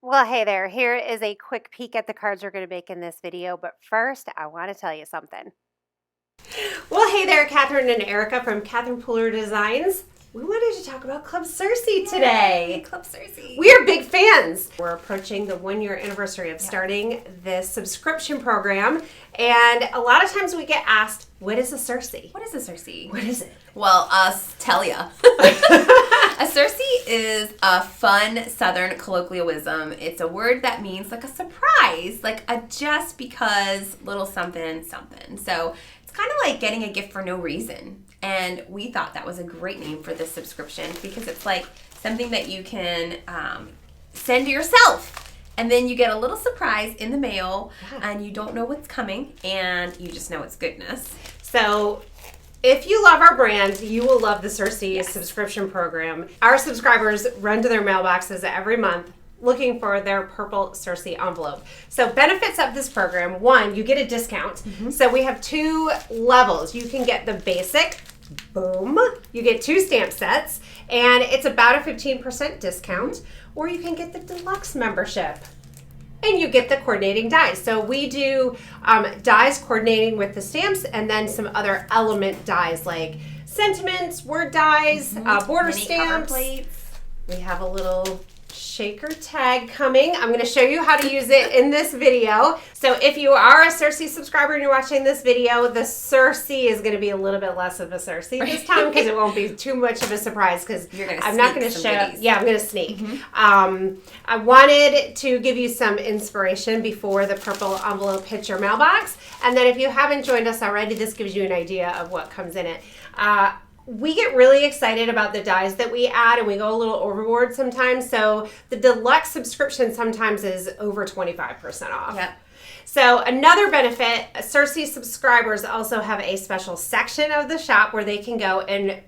Well, hey there. Here is a quick peek at the cards we're going to make in this video, but first I want to tell you something. Well, hey there, Catherine and Erica from Catherine Puller Designs. We wanted to talk about Club Sursee today. Yay, Club Sursee. We are big fans. We're approaching the 1-year anniversary of starting this subscription program, and a lot of times we get asked, what is a Sursee? What is a Sursee? What is it? Well, tell ya. A Sursee is a fun Southern colloquialism. It's a word that means like a surprise, like a just because little something something. So it's kind of like getting a gift for no reason. And we thought that was a great name for this subscription because it's like something that you can send to yourself. And then you get a little surprise in the mail and you don't know what's coming and you just know it's goodness. So if you love our brand, you will love the Sursee subscription program. Our subscribers run to their mailboxes every month looking for their purple Sursee envelope. So benefits of this program, one, you get a discount. So we have 2 levels. You can get the basic, boom, you get 2 stamp sets, and it's about a 15% discount, or you can get the Deluxe membership. And you get the coordinating dies. So we do dies coordinating with the stamps and then some other element dies like sentiments, word dies, border Mini stamps. cover plates. We have a little shaker tag coming. I'm going to show you how to use it in this video. So if you are a Sursee subscriber and you're watching this video, the Sursee is going to be a little bit less of a Sursee this time because it won't be too much of a surprise because I'm not going to show. Yeah, I'm going to sneak. I wanted to give you some inspiration before the purple envelope hits your mailbox. And then if you haven't joined us already, this gives you an idea of what comes in it. We get really excited about the dies that we add and we go a little overboard sometimes. So the Deluxe subscription sometimes is over 25% off. Yep. So another benefit, Sursee subscribers also have a special section of the shop where they can go and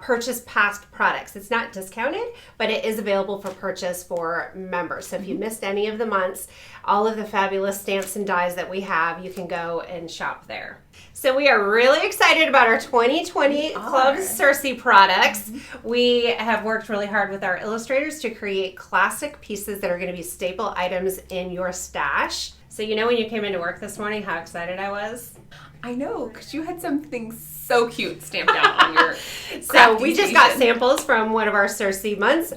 purchase past products. It's not discounted, but it is available for purchase for members. So if you missed any of the months, all of the fabulous stamps and dies that we have, you can go and shop there. So we are really excited about our 2020 Club Sursee products. We have worked really hard with our illustrators to create classic pieces that are going to be staple items in your stash. So you know when you came into work this morning how excited I was? I know, because you had something so cute stamped out on your So we just got samples from one of our Sursee months.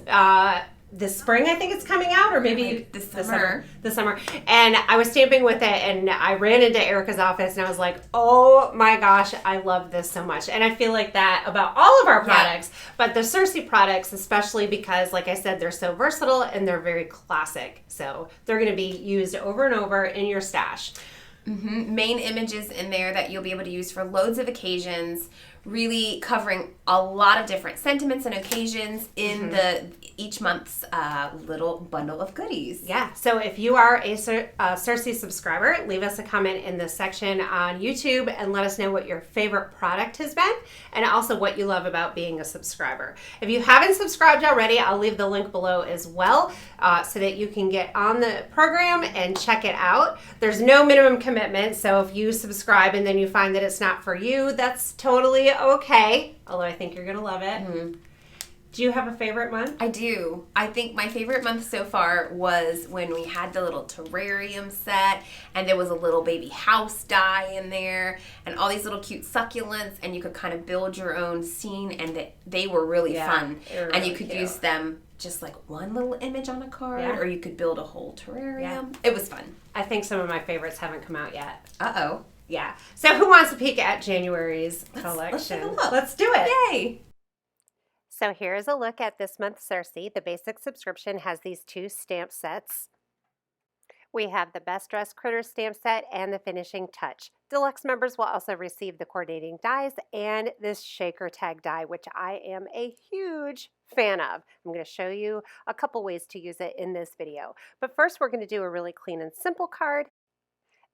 This spring, I think it's coming out, or maybe like this summer. This summer. And I was stamping with it, and I ran into Erica's office, and I was like, oh my gosh, I love this so much. And I feel like that about all of our products, but the Sursee products, especially because, like I said, they're so versatile and they're very classic. So they're going to be used over and over in your stash. Main images in there that you'll be able to use for loads of occasions, really covering a lot of different sentiments and occasions in each month's little bundle of goodies. Yeah, so if you are a Sursee subscriber, leave us a comment in the section on YouTube and let us know what your favorite product has been and also what you love about being a subscriber. If you haven't subscribed already, I'll leave the link below as well so that you can get on the program and check it out. There's no minimum commitment, so if you subscribe and then you find that it's not for you, that's totally okay, although I think you're going to love it. Do you have a favorite month? I do. I think my favorite month so far was when we had the little terrarium set and there was a little baby house die in there and all these little cute succulents and you could kind of build your own scene and they were really fun. And you could use them just like one little image on a card or you could build a whole terrarium. It was fun. I think some of my favorites haven't come out yet. Uh-oh. Yeah. So who wants to peek at January's collection? Let's take a look. Let's do it. Yay! So here's a look at this month's Sursee. The basic subscription has these 2 stamp sets. We have the Best Dressed Critter stamp set and the Finishing Touch. Deluxe members will also receive the coordinating dies and this shaker tag die, which I am a huge fan of. I'm going to show you a couple ways to use it in this video. But first we're going to do a really clean and simple card.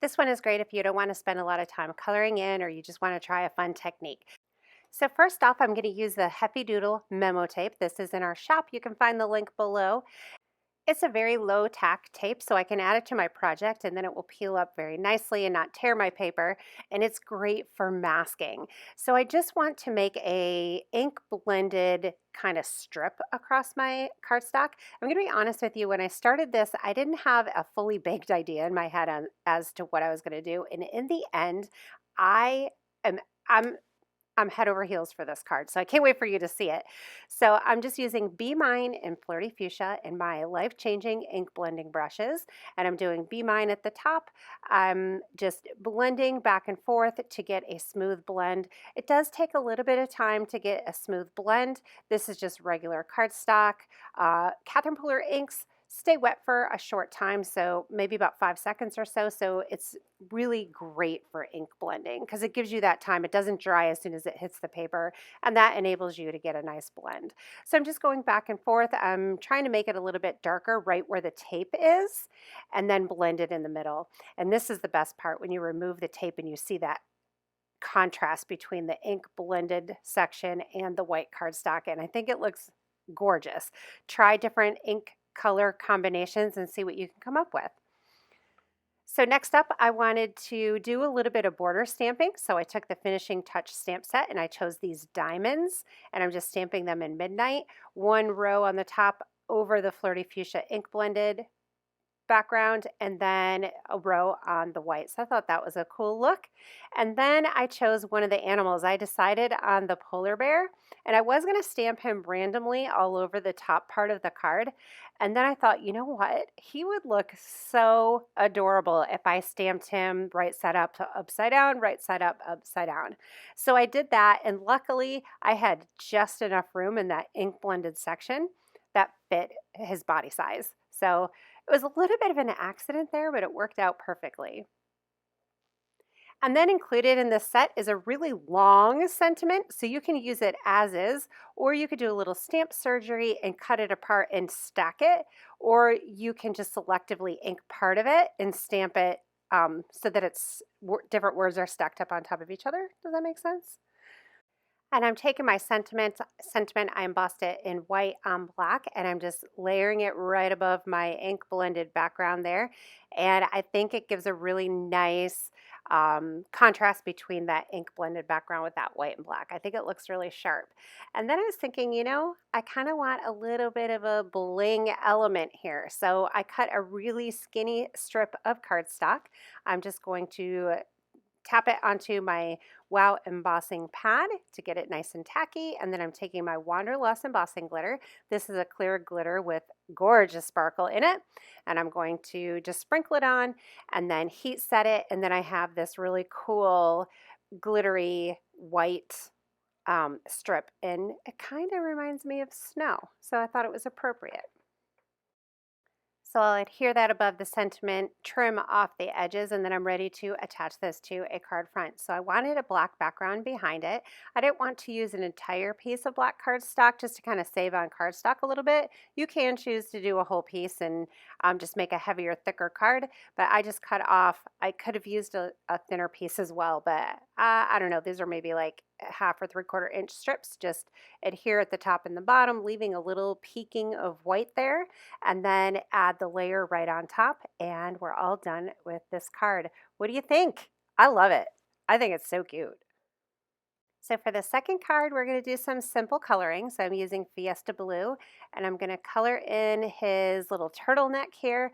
This one is great if you don't want to spend a lot of time coloring in or you just want to try a fun technique. So first off, I'm going to use the Heffy Doodle Memo tape. This is in our shop. You can find the link below. It's a very low tack tape, so I can add it to my project and then it will peel up very nicely and not tear my paper, and it's great for masking. So I just want to make a ink blended kind of strip across my cardstock. I'm going to be honest with you, when I started this, I didn't have a fully baked idea in my head on as to what I was going to do, and in the end, I am I'm head over heels for this card, so I can't wait for you to see it. So I'm just using Be Mine and Flirty Fuchsia in my life-changing ink blending brushes, and I'm doing Be Mine at the top. I'm just blending back and forth to get a smooth blend. It does take a little bit of time to get a smooth blend. This is just regular cardstock. Catherine Pooler inks stay wet for a short time, so maybe about 5 seconds or so. So it's really great for ink blending because it gives you that time. It doesn't dry as soon as it hits the paper, and that enables you to get a nice blend. So I'm just going back and forth. I'm trying to make it a little bit darker right where the tape is, and then blend it in the middle. And this is the best part, when you remove the tape and you see that contrast between the ink blended section and the white cardstock, and I think it looks gorgeous. Try different ink color combinations and see what you can come up with. So next up, I wanted to do a little bit of border stamping. So I took the Finishing Touch stamp set and I chose these diamonds, and I'm just stamping them in Midnight. One row on the top over the Flirty Fuchsia ink blended background, and then a row on the white. So I thought that was a cool look. And then I chose one of the animals. I decided on the polar bear, and I was going to stamp him randomly all over the top part of the card. And then I thought, you know what? He would look so adorable if I stamped him right side up to upside down, right side up, upside down. So I did that, and luckily I had just enough room in that ink blended section that fit his body size. So it was a little bit of an accident there, but it worked out perfectly. And then included in this set is a really long sentiment, so you can use it as is, or you could do a little stamp surgery and cut it apart and stack it, or you can just selectively ink part of it and stamp it so that it's different words are stacked up on top of each other. Does that make sense? And I'm taking my sentiment, I embossed it in white on black, and I'm just layering it right above my ink blended background there. And I think it gives a really nice contrast between that ink blended background with that white and black. I think it looks really sharp. And then I was thinking, you know, I kind of want a little bit of a bling element here. So I cut a really skinny strip of cardstock. I'm just going to tap it onto my Wow embossing pad to get it nice and tacky, and then I'm taking my Wanderlust embossing glitter. This is a clear glitter with gorgeous sparkle in it, and I'm going to just sprinkle it on and then heat set it, and then I have this really cool glittery white strip, and it kind of reminds me of snow, so I thought it was appropriate. So I'll adhere that above the sentiment, trim off the edges, and then I'm ready to attach this to a card front. So I wanted a black background behind it. I didn't want to use an entire piece of black cardstock just to kind of save on cardstock a little bit. You can choose to do a whole piece and just make a heavier, thicker card, but I just cut off. I could have used a thinner piece as well, but I don't know. These are maybe like 1/2 or 3/4 inch strips. Just adhere at the top and the bottom, leaving a little peeking of white there, and then add the layer right on top, and we're all done with this card. What do you think? I love it. I think it's so cute. So for the second card, we're going to do some simple coloring. So I'm using Fiesta Blue, and I'm going to color in his little turtleneck here.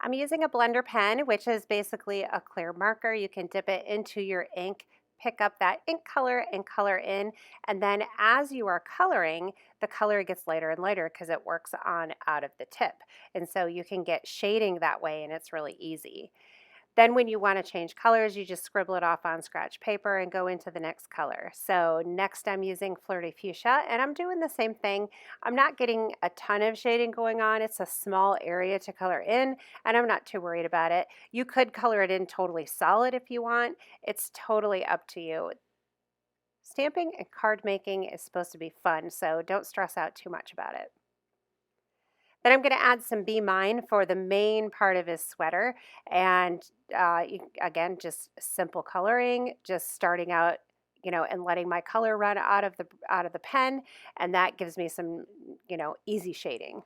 I'm using a blender pen, which is basically a clear marker. You can dip it into your ink, pick up that ink color and color in, and then as you are coloring, the color gets lighter and lighter because it works on out of the tip. And so you can get shading that way, and it's really easy. Then when you want to change colors, you just scribble it off on scratch paper and go into the next color. So next I'm using Flirty Fuchsia, and I'm doing the same thing. I'm not getting a ton of shading going on. It's a small area to color in, and I'm not too worried about it. You could color it in totally solid if you want. It's totally up to you. Stamping and card making is supposed to be fun, so don't stress out too much about it. Then I'm going to add some Be Mine for the main part of his sweater, and again, just simple coloring, just starting out, and letting my color run out of the pen, and that gives me some, easy shading.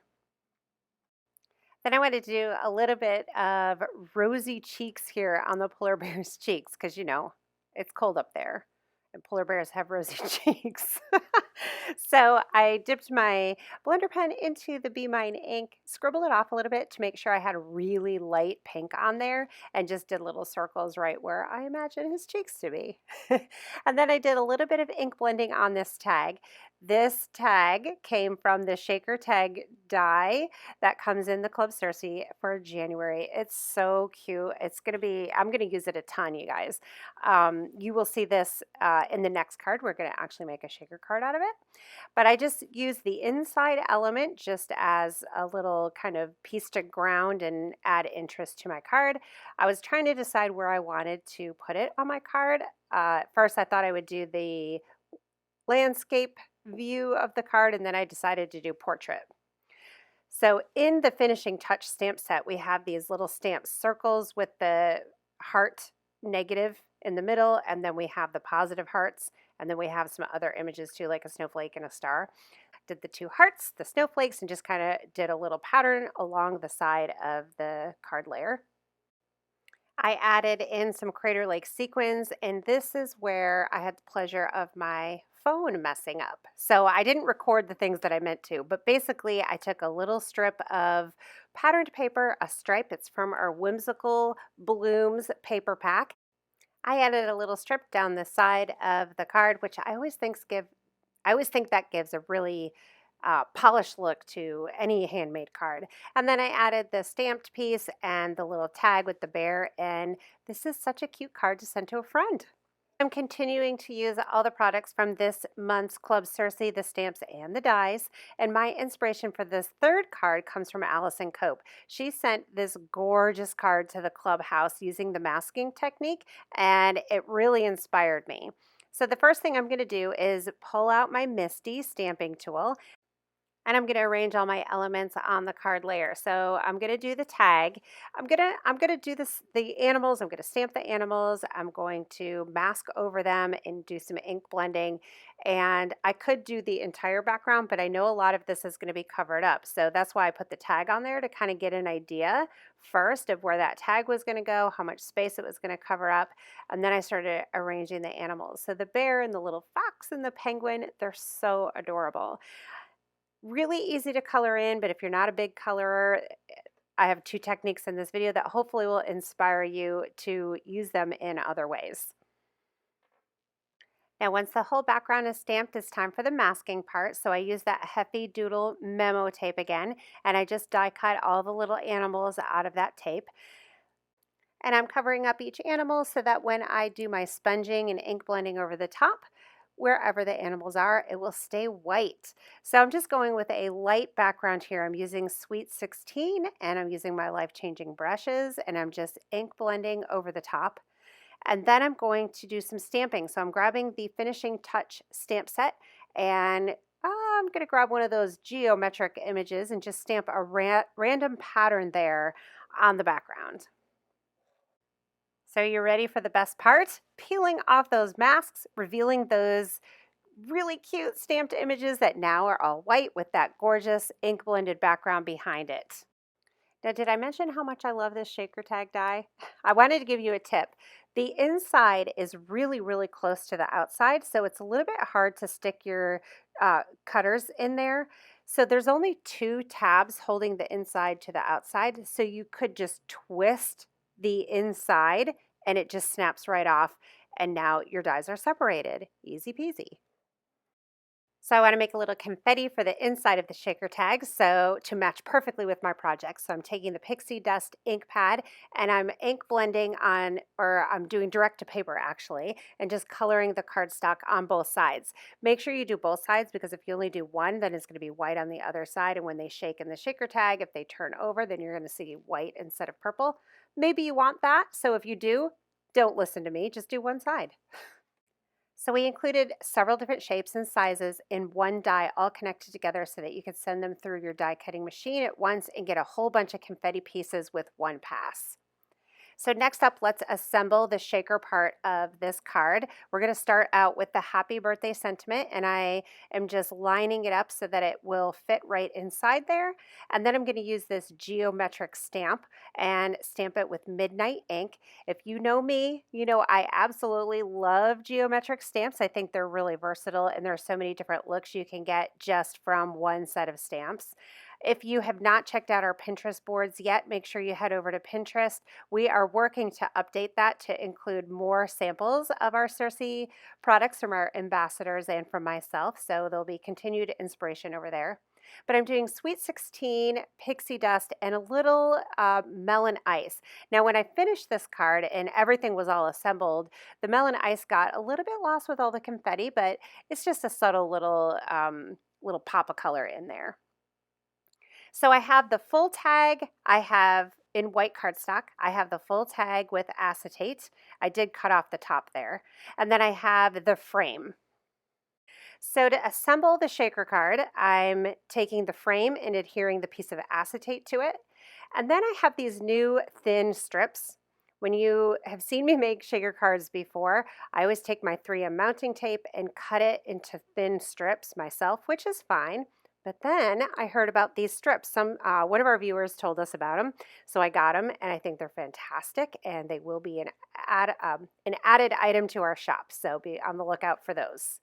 Then I wanted to do a little bit of rosy cheeks here on the polar bear's cheeks because, you know, it's cold up there and polar bears have rosy cheeks. So I dipped my blender pen into the Be Mine ink, scribbled it off a little bit to make sure I had a really light pink on there, and just did little circles right where I imagine his cheeks to be. And then I did a little bit of ink blending on this tag. This tag came from the shaker tag die that comes in the Club Sursee for January. It's so cute. It's going to be, I'm going to use it a ton, you guys. You will see this in the next card. We're going to actually make a shaker card out of it. But I just used the inside element just as a little kind of piece to ground and add interest to my card. I was trying to decide where I wanted to put it on my card. First, I thought I would do the landscape view of the card, and then I decided to do portrait. So in the finishing touch stamp set, we have these little stamp circles with the heart negative in the middle, and then we have the positive hearts, and then we have some other images too, like a snowflake and a star. Did the two hearts, the snowflakes, and just kind of did a little pattern along the side of the card layer. I added in some Crater Lake sequins, and this is where I had the pleasure of my phone messing up. So I didn't record the things that I meant to, but basically I took a little strip of patterned paper, a stripe. It's from our Whimsical Blooms paper pack. I added a little strip down the side of the card, which I always think that gives a really polished look to any handmade card. And then I added the stamped piece and the little tag with the bear, and this is such a cute card to send to a friend. I'm continuing to use all the products from this month's Club Sursee, the stamps and the dies, and my inspiration for this third card comes from Allison Cope. She sent this gorgeous card to the clubhouse using the masking technique, and it really inspired me. So the first thing I'm going to do is pull out my Misty stamping tool, and I'm going to arrange all my elements on the card layer. So I'm going to do the tag. I'm going to do the animals. I'm going to stamp the animals. I'm going to mask over them and do some ink blending. And I could do the entire background, but I know a lot of this is going to be covered up. So that's why I put the tag on there to kind of get an idea first of where that tag was going to go, how much space it was going to cover up. And then I started arranging the animals. So the bear and the little fox and the penguin, they're so adorable. Really easy to color in, but if you're not a big colorer, I have two techniques in this video that hopefully will inspire you to use them in other ways. Now, once the whole background is stamped, it's time for the masking part. So I use that Heffy Doodle Memo tape again, and I just die cut all the little animals out of that tape. And I'm covering up each animal so that when I do my sponging and ink blending over the top, wherever the animals are, it will stay white. So I'm just going with a light background here. I'm using Sweet 16 and I'm using my life-changing brushes, and I'm just ink blending over the top. And then I'm going to do some stamping. So I'm grabbing the Finishing Touch stamp set, and I'm going to grab one of those geometric images and just stamp a random pattern there on the background. So you're ready for the best part? Peeling off those masks, revealing those really cute stamped images that now are all white with that gorgeous ink blended background behind it. Now, did I mention how much I love this shaker tag die? I wanted to give you a tip. The inside is really, really close to the outside, so it's a little bit hard to stick your cutters in there. So there's only two tabs holding the inside to the outside, so you could just twist the inside and it just snaps right off, and now your dies are separated. Easy peasy. So I want to make a little confetti for the inside of the shaker tag, so to match perfectly with my project. So I'm taking the Pixie Dust ink pad and I'm ink blending on, or I'm doing direct to paper actually, and just coloring the cardstock on both sides. Make sure you do both sides, because if you only do one, then it's going to be white on the other side, and when they shake in the shaker tag, if they turn over, then you're going to see white instead of purple. Maybe you want that, so if you do, don't listen to me, just do one side. So we included several different shapes and sizes in one die, all connected together so that you could send them through your die cutting machine at once and get a whole bunch of confetti pieces with one pass. So next up, let's assemble the shaker part of this card. We're going to start out with the happy birthday sentiment, and I am just lining it up so that it will fit right inside there. And then I'm going to use this geometric stamp and stamp it with midnight ink. If you know me, you know I absolutely love geometric stamps. I think they're really versatile, and there are so many different looks you can get just from one set of stamps. If you have not checked out our Pinterest boards yet, make sure you head over to Pinterest. We are working to update that to include more samples of our Sursee products from our ambassadors and from myself, so there'll be continued inspiration over there. But I'm doing Sweet 16, Pixie Dust, and a little melon ice. Now, when I finished this card and everything was all assembled, the melon ice got a little bit lost with all the confetti, but it's just a subtle little pop of color in there. So I have the full tag, I have in white cardstock, I have the full tag with acetate. I did cut off the top there. And then I have the frame. So to assemble the shaker card, I'm taking the frame and adhering the piece of acetate to it. And then I have these new thin strips. When you have seen me make shaker cards before, I always take my 3M mounting tape and cut it into thin strips myself, which is fine. But then I heard about these strips. One of our viewers told us about them, so I got them, and I think they're fantastic, and they will be an added item to our shop, so be on the lookout for those.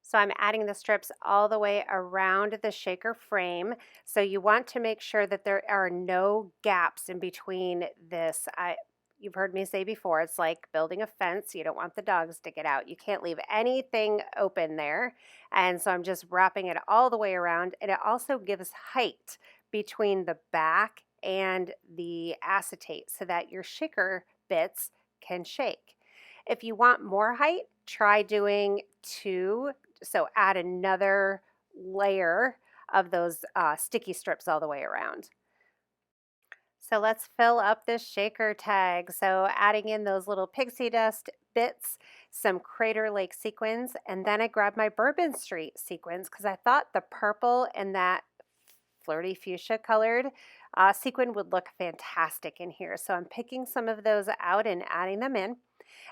So I'm adding the strips all the way around the shaker frame, so you want to make sure that there are no gaps in between this. You've heard me say before, it's like building a fence. You don't want the dogs to get out. You can't leave anything open there. And so I'm just wrapping it all the way around. And it also gives height between the back and the acetate so that your shaker bits can shake. If you want more height, try doing 2. So add another layer of those sticky strips all the way around. So let's fill up this shaker tag. So adding in those little pixie dust bits, some Crater Lake sequins, and then I grabbed my Bourbon Street sequins because I thought the purple and that Flirty Fuchsia colored sequin would look fantastic in here. So I'm picking some of those out and adding them in.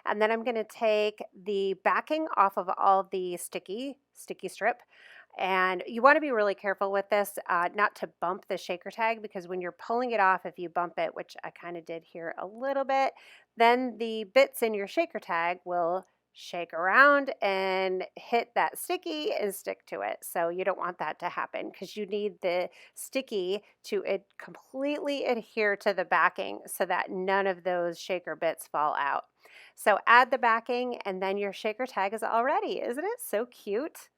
And then I'm going to take the backing off of all the sticky strip. And you want to be really careful with this, not to bump the shaker tag, because when you're pulling it off, if you bump it, which I kind of did here a little bit, then the bits in your shaker tag will shake around and hit that sticky and stick to it. So you don't want that to happen because you need the sticky to completely adhere to the backing so that none of those shaker bits fall out. So add the backing and then your shaker tag is all ready. Isn't it so cute?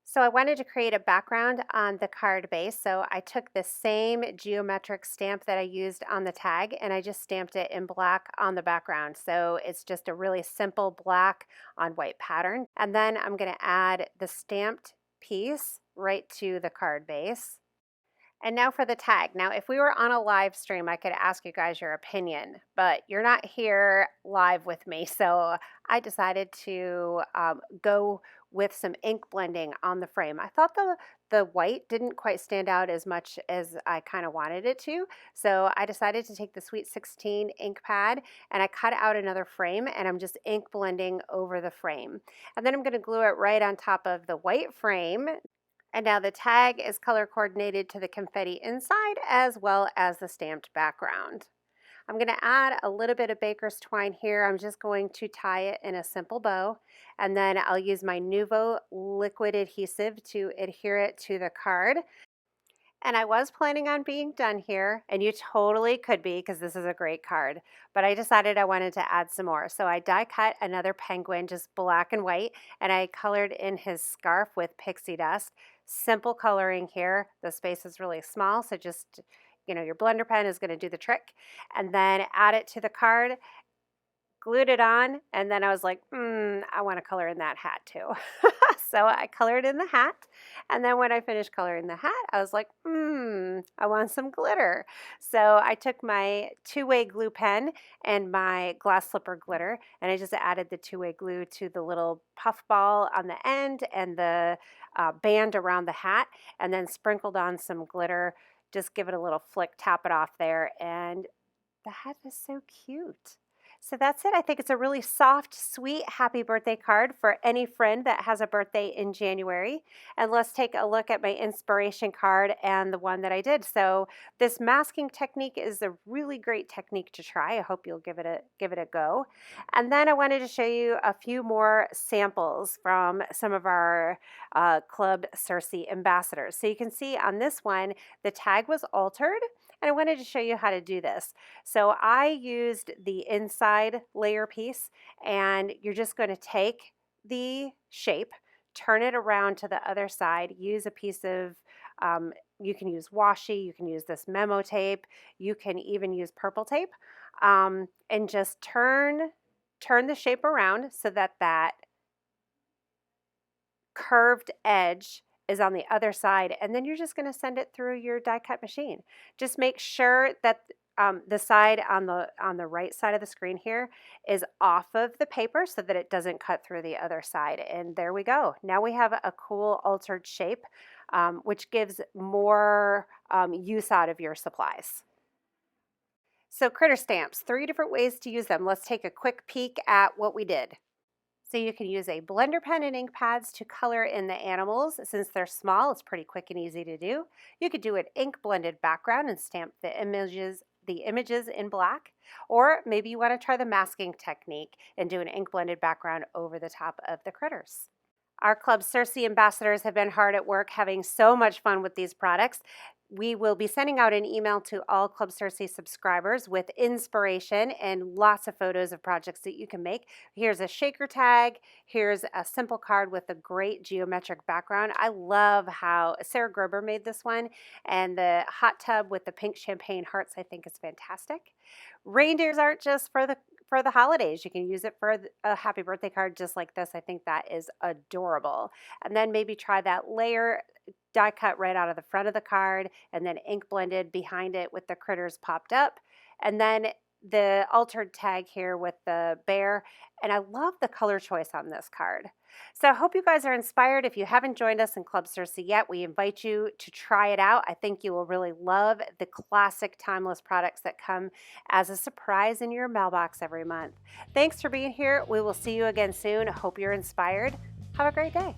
So I wanted to create a background on the card base, so I took the same geometric stamp that I used on the tag and I just stamped it in black on the background. So it's just a really simple black on white pattern. And then I'm going to add the stamped piece right to the card base. And now for the tag. Now, if we were on a live stream, I could ask you guys your opinion, but you're not here live with me. So I decided to go with some ink blending on the frame. I thought the white didn't quite stand out as much as I kind of wanted it to. So I decided to take the Sweet 16 ink pad and I cut out another frame and I'm just ink blending over the frame. And then I'm going to glue it right on top of the white frame. And now the tag is color coordinated to the confetti inside as well as the stamped background. I'm going to add a little bit of baker's twine here. I'm just going to tie it in a simple bow. And then I'll use my Nuvo liquid adhesive to adhere it to the card. And I was planning on being done here, and you totally could be because this is a great card, but I decided I wanted to add some more. So I die cut another penguin, just black and white, and I colored in his scarf with pixie dust. Simple coloring here. The space is really small, so just, your blender pen is going to do the trick. And then add it to the card, glued it on, and then I was like, I want to color in that hat too. So I colored in the hat, and then when I finished coloring the hat, I was like, I want some glitter. So I took my two-way glue pen and my glass slipper glitter, and I just added the two-way glue to the little puff ball on the end and the band around the hat, and then sprinkled on some glitter. Just give it a little flick, tap it off there, and That is so cute. So that's it. I think it's a really soft, sweet happy birthday card for any friend that has a birthday in January. And let's take a look at my inspiration card and the one that I did. So this masking technique is a really great technique to try. I hope you'll give it a go. And then I wanted to show you a few more samples from some of our Club Sursee ambassadors. So you can see on this one, the tag was altered. And I wanted to show you how to do this. So I used the inside layer piece, and you're just going to take the shape, turn it around to the other side, use a piece of, you can use washi, you can use this Memo tape, you can even use purple tape, and just turn the shape around so that that curved edge is on the other side, and then you're just going to send it through your die cut machine. Just make sure that the side on the right side of the screen here is off of the paper so that it doesn't cut through the other side. And there we go. Now we have a cool altered shape, which gives more use out of your supplies. So critter stamps, 3 different ways to use them. Let's take a quick peek at what we did. So you can use a blender pen and ink pads to color in the animals. Since they're small, it's pretty quick and easy to do. You could do an ink blended background and stamp the images in black, or maybe you want to try the masking technique and do an ink blended background over the top of the critters. Our Club Sursee ambassadors have been hard at work having so much fun with these products. We will be sending out an email to all Club Sursee subscribers with inspiration and lots of photos of projects that you can make. Here's a shaker tag. Here's a simple card with a great geometric background. I love how Sarah Gerber made this one, and the hot tub with the pink champagne hearts I think is fantastic. Reindeers aren't just for the holidays. You can use it for a happy birthday card just like this. I think that is adorable. And then maybe try that layer die cut right out of the front of the card, and then ink blended behind it with the critters popped up, and then the altered tag here with the bear. And I love the color choice on this card. So I hope you guys are inspired. If you haven't joined us in Club Sursee yet, we invite you to try it out. I think you will really love the classic timeless products that come as a surprise in your mailbox every month. Thanks for being here. We will see you again soon. Hope you're inspired. Have a great day.